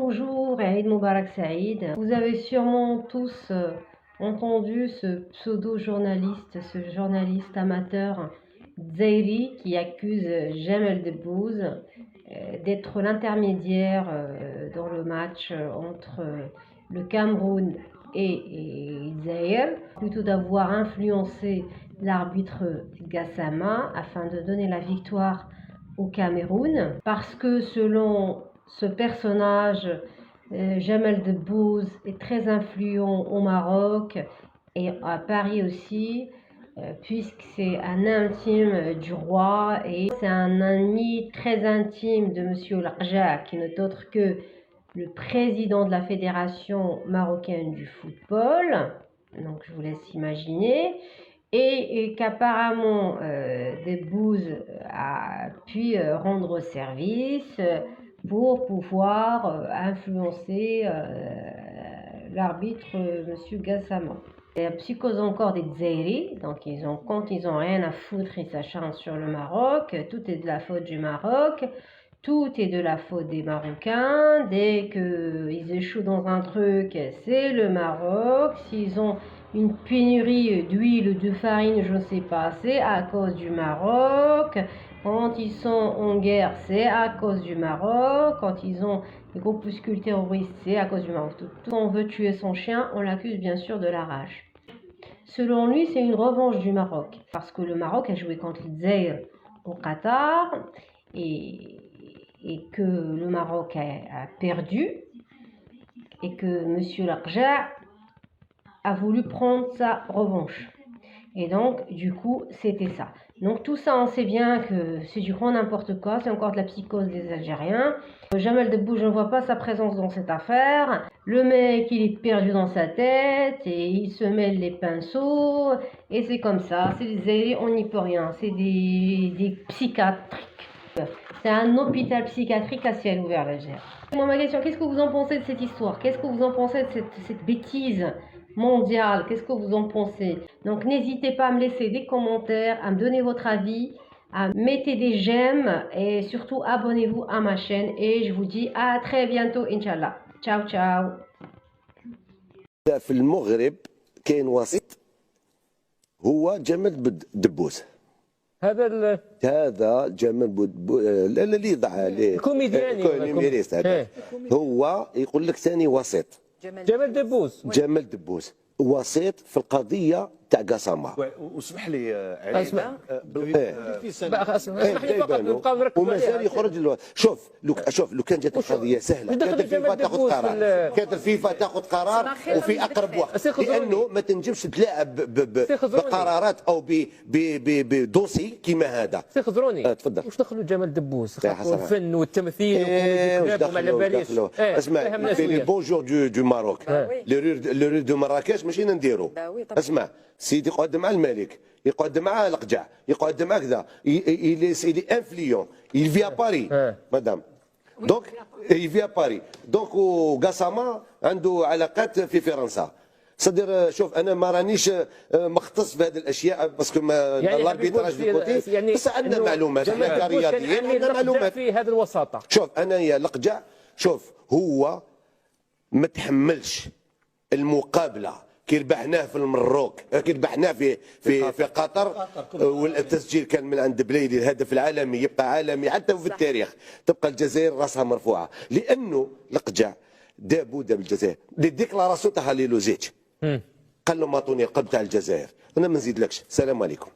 Bonjour et Eid Mubarak Saïd. Vous avez sûrement tous entendu ce pseudo-journaliste, ce journaliste amateur Zairi qui accuse Jamel Debbouze d'être l'intermédiaire dans le match entre le Cameroun et Zaïre, plutôt d'avoir influencé l'arbitre Gassama afin de donner la victoire au Cameroun, parce que selon ce personnage, Jamel Debbouze est très influent au Maroc et à Paris aussi, puisque c'est un intime du roi et c'est un ami très intime de Monsieur Larja, qui n'est autre que le président de la Fédération marocaine du football. Donc je vous laisse imaginer. Et qu'apparemment Debbouze a pu rendre service pour pouvoir influencer l'arbitre Monsieur Gassama. La psychose encore des Zaïri, donc quand ils ont rien à foutre, ils s'acharnent sur le Maroc. Tout est de la faute du Maroc, tout est de la faute des Marocains. Dès qu'ils échouent dans un truc, c'est le Maroc. S'ils ont une pénurie d'huile, de farine, je ne sais pas, c'est à cause du Maroc. Quand ils sont en guerre, c'est à cause du Maroc. Quand ils ont des groupuscules terroristes, c'est à cause du Maroc. Quand on veut tuer son chien, on l'accuse bien sûr de la rage. Selon lui, c'est une revanche du Maroc, parce que le Maroc a joué contre le Zaïre au Qatar et que le Maroc a perdu et que M. Larja a voulu prendre sa revanche. Et donc, du coup, c'était ça. Donc, tout ça, on sait bien que c'est du grand n'importe quoi. C'est encore de la psychose des Algériens. Jamel Debbouze, je ne vois pas sa présence dans cette affaire. Le mec, il est perdu dans sa tête et il se mêle les pinceaux. Et c'est comme ça. C'est des Zaïri, on n'y peut rien. C'est des psychiatriques. C'est un hôpital psychiatrique à ciel ouvert, l'Algérie. Moi, ma question, qu'est-ce que vous en pensez de cette histoire? Qu'est-ce que vous en pensez de cette bêtise mondiale? Qu'est-ce que vous en pensez? Donc, n'hésitez pas à me laisser des commentaires, à me donner votre avis, à mettre des j'aime et surtout abonnez-vous à ma chaîne. Et je vous dis à très bientôt, Inch'Allah. Ciao, ciao. في المغرب كاين وسيط هو جمال دبوس. هذا جمال اللي يضع الكوميدياني هذا هو يقول لك ثاني وسيط. جمال دبوس وسيط في القضيه تاع قسامه. واسمح لي اسمح اسمح لي فقط نبقاو نركزوا ومازال يخرج شوف لو كان جات القضيه سهله كانت الفيفا تاخذ قرار وفي اقرب وقت لانه ما تنجمش تلاعب بقرارات او بدوسي كيما هذا. سي خضروني تفضل. واش دخلوا جمال دبوس؟ الفن والتمثيل وكوميدي وما على باليش. اسمع في لي بونجور دو ماروك لو رور دو مراكش ماشي نديرو. اسمع سيدي يقعد مع الملك، يقعد مع القجع، يقعد مع كذا، il est influent, il vit à Paris مدام. دونك il vit à Paris. دونك وقاسامة عنده علاقات في فرنسا. صدر شوف انا ما رانيش مختص بهذه الاشياء باسكو الاربيتراج في كوتي، بس عندنا معلومات احنا كرياضيين عندنا معلومات في هذه الوساطه. شوف انا يا القجع شوف هو ما تحملش المقابله كي ربحناه في المروك، كي ربحناه في قطر والتسجيل كان من عند بليدي، الهدف العالمي يبقى عالمي حتى في التاريخ، تبقى الجزائر راسها مرفوعه لانه القجع داب الجزائر دي ديكلاراسيون تاع هاليلوزيتش قال له ما اعطوني القلب تاع الجزائر، انا ما نزيدلكش. السلام عليكم.